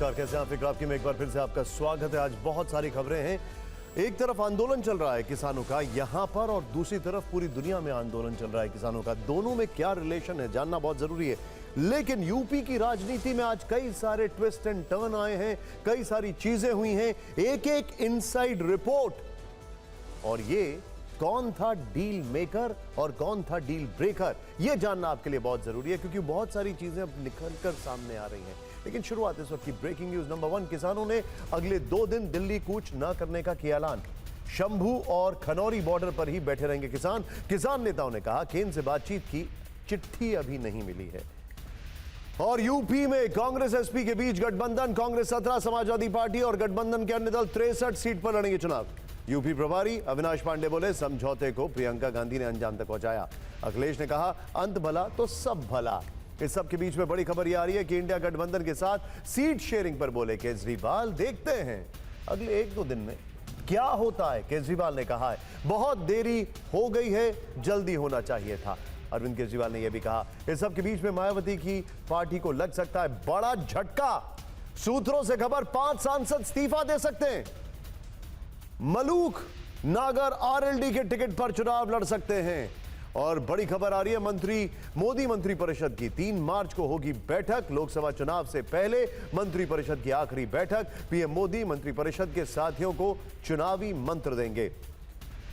नमस्कार, कैसे हैं आप? फिक्र आपकी में एक बार फिर से आपका स्वागत है। आज बहुत सारी खबरें हैं। एक तरफ आंदोलन चल रहा है किसानों का यहां पर, और दूसरी तरफ पूरी दुनिया में आंदोलन चल रहा है किसानों का। दोनों में क्या रिलेशन है जानना बहुत जरूरी है। लेकिन यूपी की राजनीति में आज कई सारे ट्विस्ट एंड टर्न आए हैं, कई सारी चीजें हुई हैं, एक एक इनसाइड रिपोर्ट। और ये कौन था डील मेकर और कौन था डील ब्रेकर, यह जानना आपके लिए बहुत जरूरी है, क्योंकि बहुत सारी चीजें अब निकलकर सामने आ रही हैं। लेकिन शुरुआत इस वक्त की ब्रेकिंग न्यूज नंबर 1। किसानों ने अगले 2 दिन दिल्ली कूच न करने का किया ऐलान। शंभू और खनौरी बॉर्डर पर ही बैठे रहेंगे किसान। किसान नेताओं ने कहा केंद्र से बातचीत की चिट्ठी अभी नहीं मिली है। और यूपी में कांग्रेस एसपी के बीच गठबंधन। कांग्रेस 17, समाजवादी पार्टी और गठबंधन के अन्य दल 63 सीट पर लड़ेंगे चुनाव। यूपी प्रभारी अविनाश पांडे बोले समझौते को प्रियंका गांधी ने अंजाम तक पहुंचाया। अखिलेश ने कहा अंत भला तो सब भला। इस सब के बीच में बड़ी खबर यह आ रही है कि इंडिया गठबंधन के साथ सीट शेयरिंग पर बोले केजरीवाल। देखते हैं अगले 1-2 दिन में क्या होता है। केजरीवाल ने कहा है बहुत देरी हो गई है, जल्दी होना चाहिए था। अरविंद केजरीवाल ने यह भी कहा। इस सब के बीच में मायावती की पार्टी को लग सकता है बड़ा झटका। सूत्रों से खबर 5 सांसद इस्तीफा दे सकते हैं। मलूक नागर आरएलडी के टिकट पर चुनाव लड़ सकते हैं। और बड़ी खबर आ रही है मोदी मंत्री परिषद की। 3 मार्च को होगी बैठक। लोकसभा चुनाव से पहले मंत्री परिषद की आखिरी बैठक। पीएम मोदी मंत्री परिषद के साथियों को चुनावी मंत्र देंगे।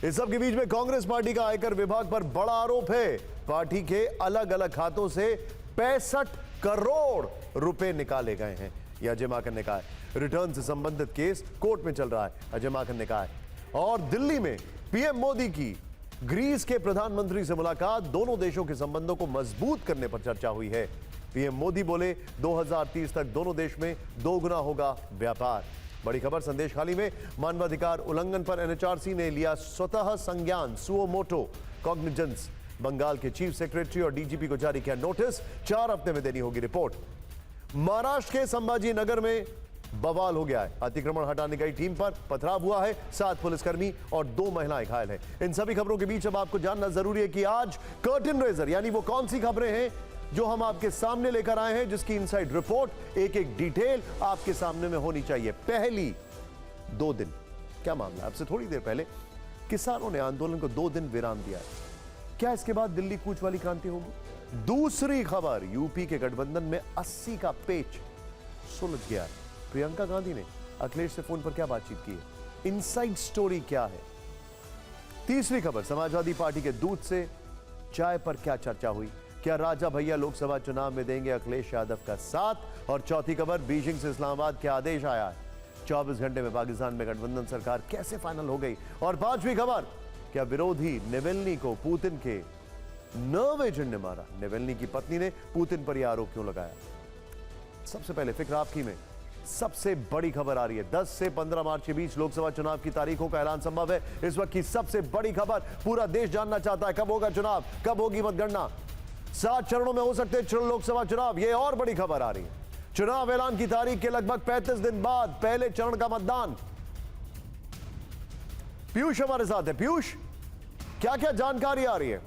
इस सब के बीच में कांग्रेस पार्टी का आयकर विभाग पर बड़ा आरोप है। पार्टी के अलग अलग खातों से 65 करोड़ रुपए निकाले गए हैं, यह अजय माकन ने कहा है। रिटर्न से संबंधित केस कोर्ट में चल रहा है, अजय माकन ने कहा है। और दिल्ली में पीएम मोदी की ग्रीस के प्रधानमंत्री से मुलाकात। दोनों देशों के संबंधों को मजबूत करने पर चर्चा हुई है। पीएम मोदी बोले 2030 तक दोनों देश में 2 गुना होगा व्यापार। बड़ी खबर संदेश खाली में मानवाधिकार उल्लंघन पर एनएचआरसी ने लिया स्वतः संज्ञान। Suo motu cognizance. बंगाल के चीफ सेक्रेटरी और डीजीपी को जारी किया नोटिस। 4 हफ्ते में देनी होगी रिपोर्ट। महाराष्ट्र के संभाजी नगर में बवाल हो गया है। अतिक्रमण हटाने गई टीम पर पथराव हुआ है। 7 पुलिसकर्मी और 2 महिलाएं घायल हैं। इन सभी खबरों के बीच अब आपको जानना जरूरी है कि आज कर्टन रेजर यानी वो कौन सी खबरें हैं जो हम आपके सामने लेकर आए हैं, जिसकी इनसाइड रिपोर्ट, एक एक डिटेल आपके सामने में होनी चाहिए। पहली 2 दिन क्या मामला? अब से थोड़ी देर पहले किसानों ने आंदोलन को 2 दिन विराम दिया है। क्या इसके बाद दिल्ली कूच वाली क्रांति होगी? दूसरी खबर, यूपी के गठबंधन में 80 का पेच सुलझ गया है। प्रियंका गांधी ने अखिलेश से फोन पर क्या बातचीत की है, इनसाइड स्टोरी क्या है? तीसरी खबर, समाजवादी पार्टी के दूत से चाय पर क्या चर्चा हुई? क्या राजा भैया लोकसभा चुनाव में देंगे अखिलेश यादव का साथ? और चौथी खबर, बीजिंग से इस्लामाबाद क्या आदेश आया है? 24 घंटे में पाकिस्तान में गठबंधन सरकार कैसे फाइनल हो गई? और 5वीं खबर, क्या विरोधी नेवेल्नी को पुतिन के नर्व एजेंट ने मारा? नेवेल्नी की पत्नी ने पुतिन पर यह आरोप क्यों लगाया? सबसे पहले फिक्र आपकी में सबसे बड़ी खबर आ रही है। 10 से 15 मार्च के बीच लोकसभा चुनाव की तारीखों का ऐलान संभव है। इस वक्त की सबसे बड़ी खबर, पूरा देश जानना चाहता है कब होगा चुनाव, कब होगी मतगणना। 7 चरणों में हो सकते हैं लोकसभा चुनाव, यह और बड़ी खबर आ रही है। चुनाव ऐलान की तारीख के लगभग 35 दिन बाद पहले चरण का मतदान। पीयूष हमारे साथ है। पीयूष, क्या क्या जानकारी आ रही है?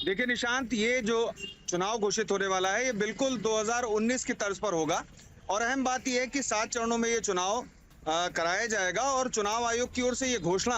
देखिए निशांत, ये जो चुनाव घोषित होने वाला है ये बिल्कुल 2019 की तर्ज पर होगा। और अहम बात यह है कि 7 चरणों में ये चुनाव कराया जाएगा और चुनाव आयोग की ओर से ये घोषणा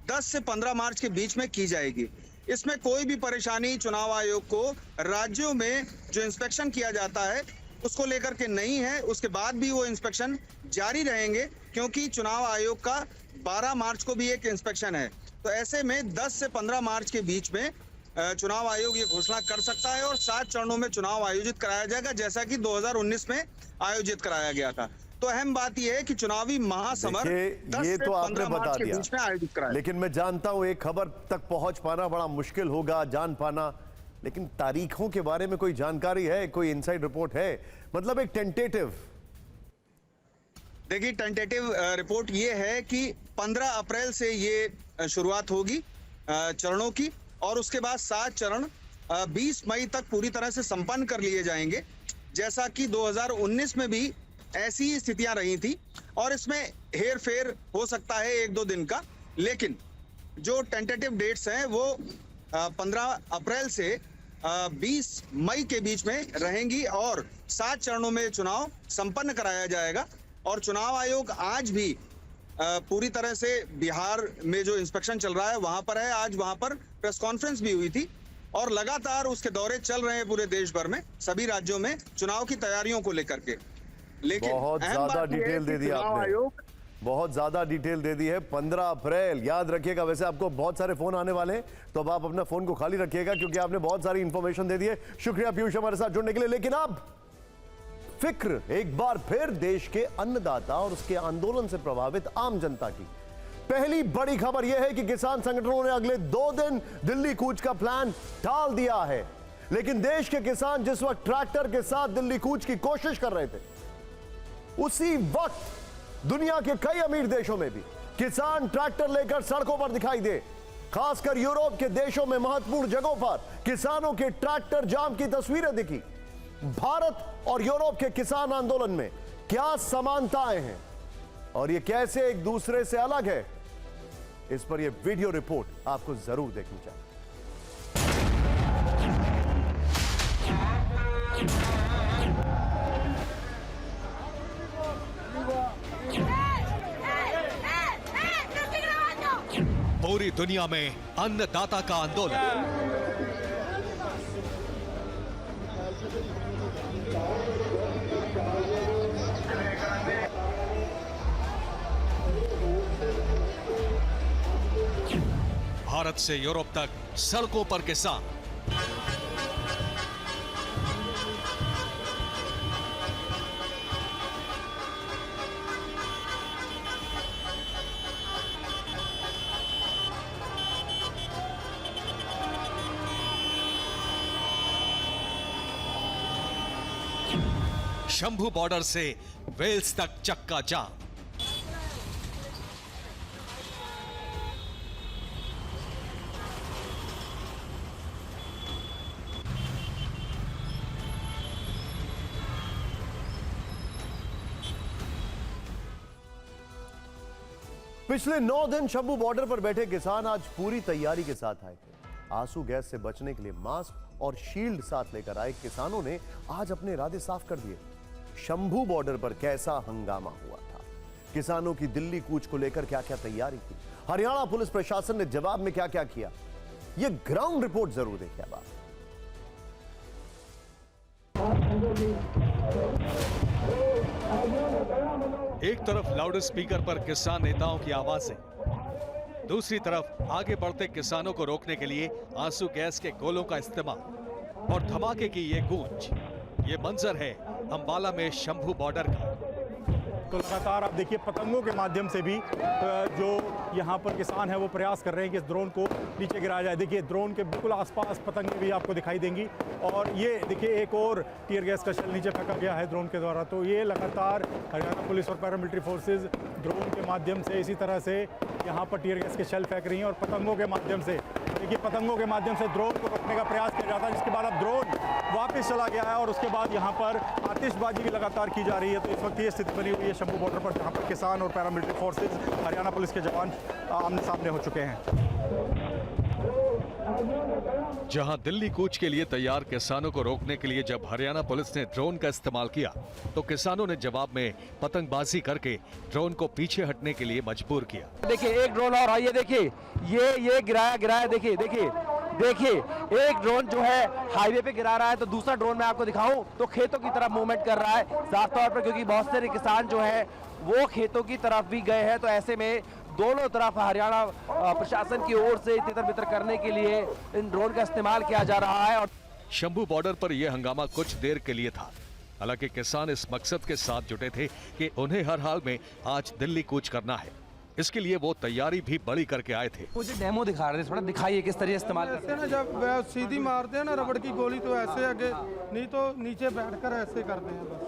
10 से 15 मार्च के बीच में की जाएगी। इसमें कोई भी परेशानी चुनाव आयोग को राज्यों में जो इंस्पेक्शन किया जाता है उसको लेकर के नहीं है। उसके बाद भी वो इंस्पेक्शन जारी रहेंगे, क्योंकि चुनाव आयोग का 12 मार्च को भी एक इंस्पेक्शन है। तो ऐसे में 10 से 15 मार्च के बीच में चुनाव आयोग ये घोषणा कर सकता है और 7 चरणों में चुनाव आयोजित कराया जाएगा, जैसा कि 2019 में आयोजित कराया गया था। तो अहम बात यह है कि चुनावी महासमर 10 से 15 मार्च के बीच में आयोजित कराया। लेकिन मैं जानता हूं एक खबर तक पहुंच पाना बड़ा मुश्किल होगा, जान पाना, लेकिन तारीखों के बारे में कोई जानकारी है, कोई इनसाइड रिपोर्ट है? मतलब एक टेंटेटिव। देखिए टेंटेटिव रिपोर्ट ये है कि 15 अप्रैल से ये शुरुआत होगी चरणों की, और उसके बाद 7 चरण 20 मई तक पूरी तरह से संपन्न कर लिए जाएंगे, जैसा कि 2019 में भी ऐसी ही स्थितियां रही थी। और इसमें हेर फेर हो सकता है 1-2 दिन का, लेकिन जो टेंटेटिव डेट्स हैं वो 15 अप्रैल से 20 मई के बीच में रहेंगी। और 7 चरणों में ये चुनाव संपन्न कराया जाएगा। और चुनाव आयोग आज भी पूरी तरह से बिहार में जो इंस्पेक्शन चल रहा है वहां पर है। आज वहां पर प्रेस कॉन्फ्रेंस भी हुई थी और लगातार उसके दौरे चल रहे हैं पूरे देश भर में, सभी राज्यों में चुनाव की तैयारियों को लेकर के। लेकिन बहुत ज्यादा डिटेल दे दी आपने, बहुत ज्यादा डिटेल दे दी है। 15 अप्रैल याद रखिएगा। वैसे आपको बहुत सारे फोन आने वाले हैं, तो अब आप अपना फोन को खाली रखिएगा क्योंकि आपने बहुत सारी इंफॉर्मेशन दे दी है। शुक्रिया पीयूष हमारे साथ जुड़ने के लिए। लेकिन अब फिक्र एक बार फिर देश के अन्नदाता और उसके आंदोलन से प्रभावित आम जनता की। पहली बड़ी खबर यह है कि किसान संगठनों ने अगले 2 दिन दिल्ली कूच का प्लान टाल दिया है। लेकिन देश के किसान जिस वक्त ट्रैक्टर के साथ दिल्ली कूच की कोशिश कर रहे थे, उसी वक्त दुनिया के कई अमीर देशों में भी किसान ट्रैक्टर लेकर सड़कों पर दिखाई दे। खासकर यूरोप के देशों में महत्वपूर्ण जगहों पर किसानों के ट्रैक्टर जाम की तस्वीरें दिखी। भारत और यूरोप के किसान आंदोलन में क्या समानताएं हैं और ये कैसे एक दूसरे से अलग है, इस पर यह वीडियो रिपोर्ट आपको जरूर देखनी चाहिए। पूरी दुनिया में अन्नदाता का आंदोलन। भारत से यूरोप तक सड़कों पर किसान। शंभू बॉर्डर से वेल्स तक चक्का जाम। पिछले 9 दिन शंभू बॉर्डर पर बैठे किसान आज पूरी तैयारी के साथ आए थे। आंसू गैस से बचने के लिए मास्क और शील्ड साथ लेकर आए किसानों ने आज अपने इरादे साफ कर दिए। शंभू बॉर्डर पर कैसा हंगामा हुआ था, किसानों की दिल्ली कूच को लेकर क्या क्या तैयारी थी, हरियाणा पुलिस प्रशासन ने जवाब में क्या क्या किया, यह ग्राउंड रिपोर्ट जरूर देखिए। अब एक तरफ लाउड स्पीकर पर किसान नेताओं की आवाजें, दूसरी तरफ आगे बढ़ते किसानों को रोकने के लिए आंसू गैस के गोलों का इस्तेमाल और धमाके की ये गूंज। ये मंजर है अंबाला में शंभू बॉर्डर का। तो लगातार आप देखिए पतंगों के माध्यम से भी जो यहाँ पर किसान है वो प्रयास कर रहे हैं कि इस ड्रोन को नीचे गिराया जाए। देखिए ड्रोन के बिल्कुल आसपास पतंगें भी आपको दिखाई देंगी और ये देखिए एक और टीयर गैस का शेल नीचे फेंका गया है ड्रोन के द्वारा। तो ये लगातार हरियाणा पुलिस और पैरामिलिट्री फोर्सेज ड्रोन के माध्यम से इसी तरह से यहाँ पर टीयर गैस के शेल फेंक रही हैं और पतंगों के माध्यम से देखिए पतंगों के माध्यम से ड्रोन को रोकने का प्रयास किया जाता है, जिसके बाद अब ड्रोन वापस चला गया है और उसके बाद यहाँ पर आतिशबाजी भी लगातार की जा रही है। तो इस वक्त ये स्थिति बनी हुई है शंभू बॉर्डर पर, जहाँ पर किसान और पैरामिलिट्री फोर्सेज हरियाणा पुलिस के जवान आमने सामने हो चुके हैं। जहां दिल्ली कूच के लिए तैयार किसानों को रोकने के लिए जब हरियाणा पुलिस ने ड्रोन का इस्तेमाल किया, तो किसानों ने जवाब में पतंगबाजी करके ड्रोन को पीछे हटने के लिए मजबूर किया। देखिए एक ड्रोन और आइए, देखिए ये गिराया देखिए एक ड्रोन जो है हाईवे पे गिरा रहा है, तो दूसरा ड्रोन मैं आपको दिखाऊं तो खेतों की तरफ मूवमेंट कर रहा है साफ तौर पर, क्योंकि बहुत सारे किसान जो है वो खेतों की तरफ भी गए हैं। तो ऐसे में दोनों तरफ हरियाणा प्रशासन की ओर से तितर बितर करने के लिए इन ड्रोन का इस्तेमाल किया जा रहा है। और शंभू बॉर्डर पर यह हंगामा कुछ देर के लिए था। हालांकि किसान इस मकसद के साथ जुटे थे कि उन्हें हर हाल में आज दिल्ली कूच करना है। इसके लिए वो तैयारी भी बड़ी करके आए थे। मुझे डेमो दिखा रहे थे, थोड़ा दिखाइए किस तरह इस्तेमाल करते ऐसे ना जब वह सीधी मारते हैं ना रबड़ की गोली, तो ऐसे आगे नहीं तो नीचे बैठकर ऐसे करते हैं, बस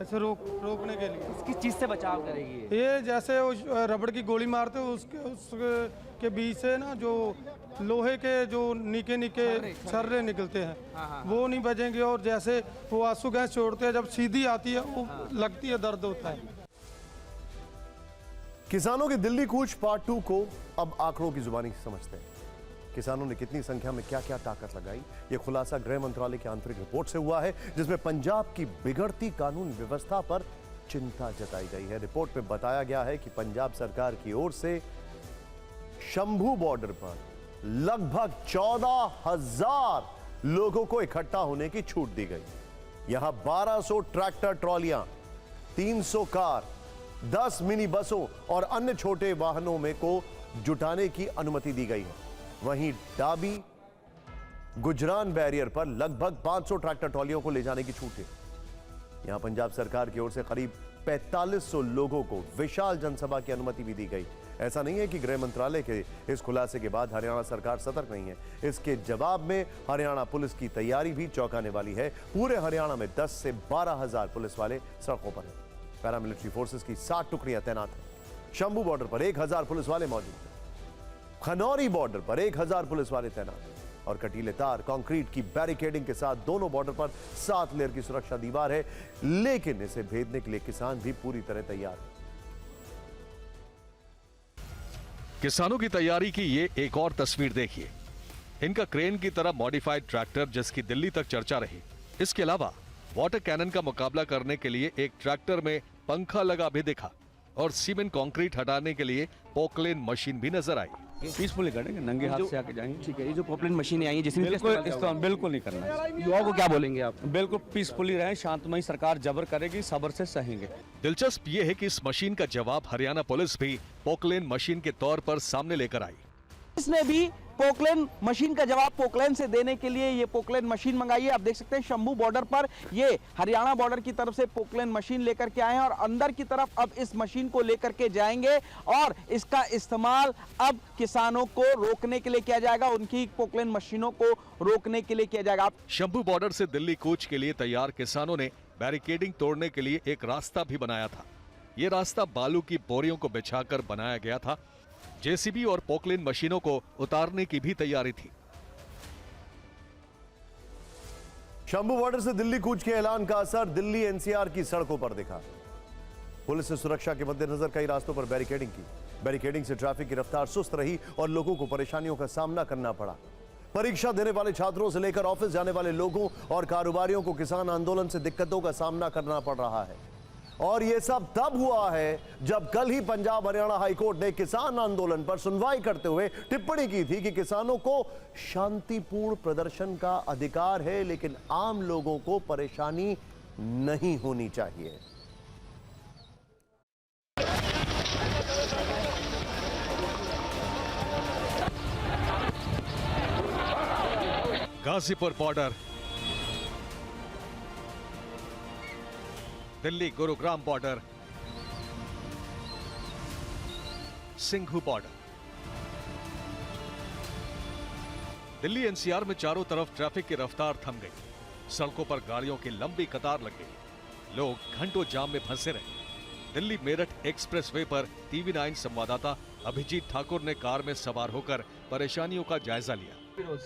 ऐसे रोकने के लिए। किस चीज से बचाव करेगी ये जैसे वो रबड़ की गोली मारते हो उसके बीच से ना जो लोहे के जो निके छर्रे निकलते हैं वो नहीं बजेंगे। और जैसे वो आंसू गैस छोड़ते हैं, जब सीधी आती है वो लगती है, दर्द होता है। किसानों की दिल्ली कूच पार्ट 2 को अब आंकड़ों की जुबानी समझते हैं। किसानों ने कितनी संख्या में क्या क्या ताकत लगाई, ये खुलासा गृह मंत्रालय की आंतरिक रिपोर्ट से हुआ है, जिसमें पंजाब की बिगड़ती कानून व्यवस्था पर चिंता जताई गई है। रिपोर्ट में बताया गया है कि पंजाब सरकार की ओर से शंभू बॉर्डर पर लगभग 14,000 लोगों को इकट्ठा होने की छूट दी गई। यहां 1200 ट्रैक्टर ट्रॉलियां, 300 कार, 10 मिनी बसों और अन्य छोटे वाहनों में को जुटाने की अनुमति दी गई है। वहीं डाबी गुजरान बैरियर पर लगभग 500 ट्रैक्टर ट्रॉलियों को ले जाने की छूट है। यहां पंजाब सरकार की ओर से करीब 4500 लोगों को विशाल जनसभा की अनुमति भी दी गई। ऐसा नहीं है कि गृह मंत्रालय के इस खुलासे के बाद हरियाणा सरकार सतर्क नहीं है। इसके जवाब में हरियाणा पुलिस की तैयारी भी चौंकाने वाली है। पूरे हरियाणा में 10 से 12,000 पुलिस वाले सड़कों पर हैं। पैरामिलिट्री फोर्सेस की 60 टुकड़ियां तैनात हैं। शंभू बॉर्डर पर 1000 पुलिस वाले मौजूद हैं। खनौरी बॉर्डर पर 1000 पुलिस वाले तैनात हैं और कटीले तार, कंक्रीट की बैरिकेडिंग के साथ दोनों बॉर्डर पर 7 लेयर की सुरक्षा दीवार है। लेकिन इसे भेदने के लिए किसान भी पूरी तरह तैयार है। किसानों की तैयारी की ये एक और तस्वीर देखिए। इनका क्रेन की तरह मॉडिफाइड ट्रैक्टर, जिसकी दिल्ली तक चर्चा रही। इसके अलावा वाटर कैनन का मुकाबला करने के लिए एक ट्रैक्टर में पंखा लगा भी दिखा और सीमेंट कंक्रीट हटाने के लिए पोकलेन मशीन भी नजर आई। पीसफुली करेंगे, नंगे हाथ से आके जाएंगे। ठीक है, ये जो पोकलेन मशीनें आई हैं जिसमें बिल्कुल नहीं करना है। युवाओं को क्या बोलेंगे आप? बिल्कुल पीसफुली रहें, शांतमयी सरकार जबर करेगी, सब्र से सहेंगे। दिलचस्प ये है कि इस मशीन का जवाब हरियाणा पुलिस भी पोकलेन मशीन के तौर पर सामने लेकर आई। इसने भी पोकलेन मशीन का जवाब पोकलेन से देने के लिए ये पोकलेन मशीन मंगाई है। आप देख सकते हैं शंभू बॉर्डर पर ये हरियाणा बॉर्डर की तरफ से पोकलेन मशीन लेकर के आए हैं और अंदर की तरफ अब इस मशीन को लेकर के जाएंगे और इसका इस्तेमाल अब किसानों को रोकने के लिए किया जाएगा, उनकी पोकलेन मशीनों को रोकने के लिए किया जाएगा। शंभू बॉर्डर से दिल्ली कूच के लिए तैयार किसानों ने बैरिकेडिंग तोड़ने के लिए एक रास्ता भी बनाया था। ये रास्ता बालू की बोरियों को बिछाकर बनाया गया था। जेसीबी और पोकलेन मशीनों को उतारने की भी तैयारी थी। शंभू बॉर्डर से दिल्ली कूच के ऐलान का असर दिल्ली एनसीआर की सड़कों पर दिखा। पुलिस ने सुरक्षा के मद्देनजर कई रास्तों पर बैरिकेडिंग की। बैरिकेडिंग से ट्रैफिक की रफ्तार सुस्त रही और लोगों को परेशानियों का सामना करना पड़ा। परीक्षा देने वाले छात्रों से लेकर ऑफिस जाने वाले लोगों और कारोबारियों को किसान आंदोलन से दिक्कतों का सामना करना पड़ रहा है। और यह सब तब हुआ है जब कल ही पंजाब हरियाणा हाईकोर्ट ने किसान आंदोलन पर सुनवाई करते हुए टिप्पणी की थी कि किसानों को शांतिपूर्ण प्रदर्शन का अधिकार है, लेकिन आम लोगों को परेशानी नहीं होनी चाहिए। Ghazipur border, Delhi Gurugram border, Singhu border. Delhi NCR में चारों तरफ ट्रैफिक की रफ्तार थम गई। सड़कों पर गाड़ियों की लंबी कतार लग गई। लोग घंटों जाम में फंसे रहे। दिल्ली मेरठ एक्सप्रेसवे पर टीवी9 संवाददाता अभिजीत ठाकुर ने कार में सवार होकर परेशानियों का जायजा लिया।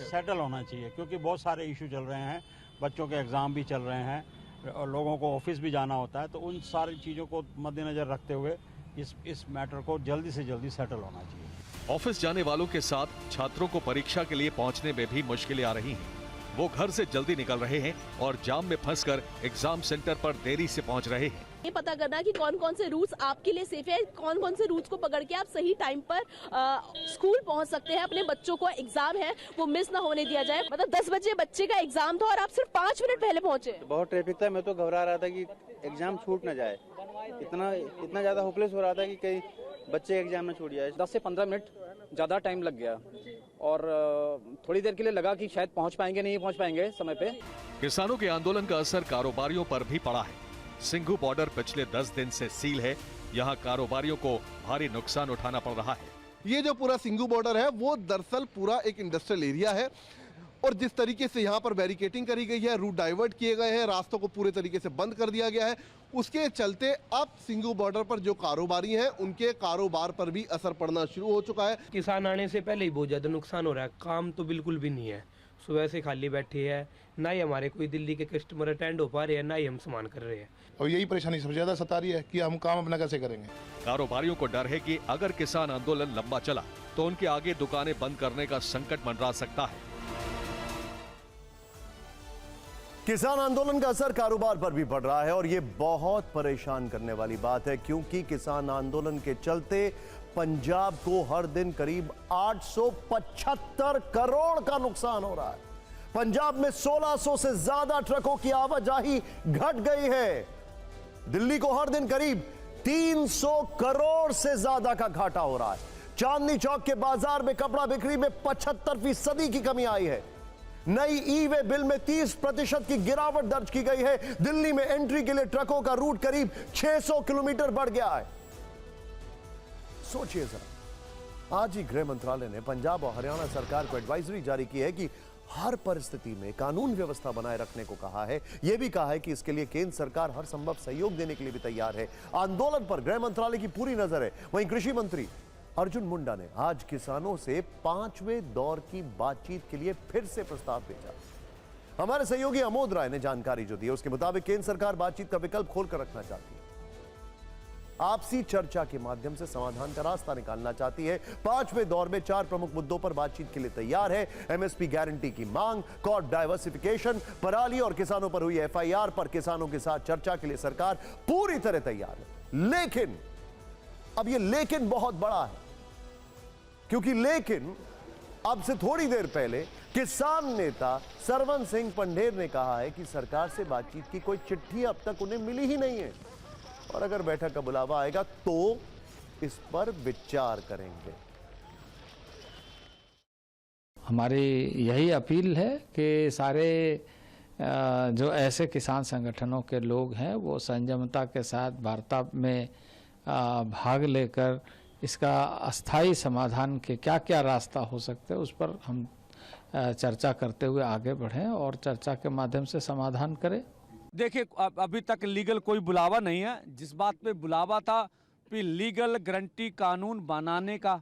सेटल होना चाहिए क्योंकि बहुत सारे इशू चल रहे हैं, बच्चों के एग्जाम भी चल रहे हैं और लोगों को ऑफिस भी जाना होता है, तो उन सारी चीज़ों को मद्देनजर रखते हुए इस मैटर को जल्दी से जल्दी सेटल होना चाहिए। ऑफिस जाने वालों के साथ छात्रों को परीक्षा के लिए पहुंचने में भी मुश्किलें आ रही हैं। वो घर से जल्दी निकल रहे हैं और जाम में फंसकर एग्जाम सेंटर पर देरी से पहुंच रहे हैं। ये पता करना कि कौन कौन से रूट्स आपके लिए सेफ है, कौन कौन से रूट्स को पकड़ के आप सही टाइम पर स्कूल पहुंच सकते हैं। अपने बच्चों को एग्जाम है वो मिस ना होने दिया जाए। मतलब 10 बजे बच्चे का एग्जाम था और आप सिर्फ 5 मिनट पहले पहुंचे। बहुत ट्रैफिक था, मैं तो घबरा रहा था कि एग्जाम छूट न जाए। इतना ज्यादा होपलेस हो रहा था कि कहीं बच्चे एग्जाम न छूट जाए। 10 से 15 मिनट ज़्यादा टाइम लग गया और थोड़ी देर के लिए लगा कि शायद पहुंच पाएंगे, नहीं पहुंच पाएंगे समय पे। किसानों के आंदोलन का असर कारोबारियों पर भी पड़ा है। सिंघू बॉर्डर पिछले 10 दिन से सील है। यहाँ कारोबारियों को भारी नुकसान उठाना पड़ रहा है। ये जो पूरा सिंघू बॉर्डर है वो दरअसल पूरा एक इंडस्ट्रियल एरिया है और जिस तरीके से यहाँ पर बैरिकेटिंग करी गई है, रूट डाइवर्ट किए गए हैं, रास्तों को पूरे तरीके से बंद कर दिया गया है, उसके चलते अब सिंघू बॉर्डर पर जो कारोबारी हैं उनके कारोबार पर भी असर पड़ना शुरू हो चुका है। किसान आने से पहले ही बहुत ज्यादा नुकसान हो रहा है। काम तो बिल्कुल भी नहीं है, सुबह से खाली बैठी है, ना ही हमारे कोई दिल्ली के कस्टमर अटेंड हो पा रहे हैं, ना ही हम सामान कर रहे हैं। और यही परेशानी सबसे ज्यादा सता रही है कि हम काम अपना कैसे करेंगे। कारोबारियों को डर है कि अगर किसान आंदोलन लंबा चला तो उनके आगे दुकानें बंद करने का संकट मंडरा सकता है। किसान आंदोलन का असर कारोबार पर भी पड़ रहा है और ये बहुत परेशान करने वाली बात है, क्योंकि किसान आंदोलन के चलते पंजाब को हर दिन करीब 875 करोड़ का नुकसान हो रहा है। पंजाब में 1600 से ज्यादा ट्रकों की आवाजाही घट गई है। दिल्ली को हर दिन करीब 300 करोड़ से ज्यादा का घाटा हो रहा है। चांदनी चौक के बाजार में कपड़ा बिक्री में 75% की कमी आई है। नई ई वे बिल में 30% की गिरावट दर्ज की गई है। दिल्ली में एंट्री के लिए ट्रकों का रूट करीब 600 किलोमीटर बढ़ गया है। सोचिए जरा, आज ही गृह मंत्रालय ने पंजाब और हरियाणा सरकार को एडवाइजरी जारी की है कि हर परिस्थिति में कानून व्यवस्था बनाए रखने को कहा है। यह भी कहा है कि इसके लिए केंद्र सरकार हर संभव सहयोग देने के लिए भी तैयार है। आंदोलन पर गृह मंत्रालय की पूरी नजर है। वहीं कृषि मंत्री अर्जुन मुंडा ने आज किसानों से 5वें दौर की बातचीत के लिए फिर से प्रस्ताव भेजा। हमारे सहयोगी अमोद राय ने जानकारी जो दी है उसके मुताबिक केंद्र सरकार बातचीत का विकल्प खोलकर रखना चाहती है। आपसी चर्चा के माध्यम से समाधान का रास्ता निकालना चाहती है। 5वें दौर में 4 प्रमुख मुद्दों पर बातचीत के लिए तैयार है। एमएसपी गारंटी की मांग, क्रॉप डाइवर्सिफिकेशन, पराली और किसानों पर हुई एफआईआर पर किसानों के साथ चर्चा के लिए सरकार पूरी तरह तैयार है। लेकिन अब यह लेकिन बहुत बड़ा है, क्योंकि लेकिन अब से थोड़ी देर पहले किसान नेता सरवन सिंह पंढेर ने कहा है कि सरकार से बातचीत की कोई चिट्ठी अब तक उन्हें मिली ही नहीं है और अगर बैठक का बुलावा आएगा तो इस पर विचार करेंगे। हमारी यही अपील है कि सारे जो ऐसे किसान संगठनों के लोग हैं वो संयमता के साथ वार्ता में भाग लेकर इसका अस्थायी समाधान के क्या क्या रास्ता हो सकते हैं उस पर हम चर्चा करते हुए आगे बढ़ें और चर्चा के माध्यम से समाधान करें। देखिए, अभी तक लीगल कोई बुलावा नहीं है। जिस बात पे बुलावा था कि लीगल गारंटी कानून बनाने का,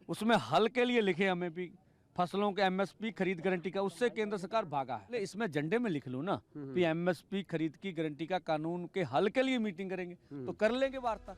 उसमें हल के लिए लिखे हमें भी फसलों के एमएसपी खरीद गारंटी का, उससे केंद्र सरकार भागा है। इसमें एजेंडे में लिख लूँ ना कि एमएसपी खरीद की गारंटी का कानून के हल के लिए मीटिंग करेंगे तो कर लेंगे वार्ता।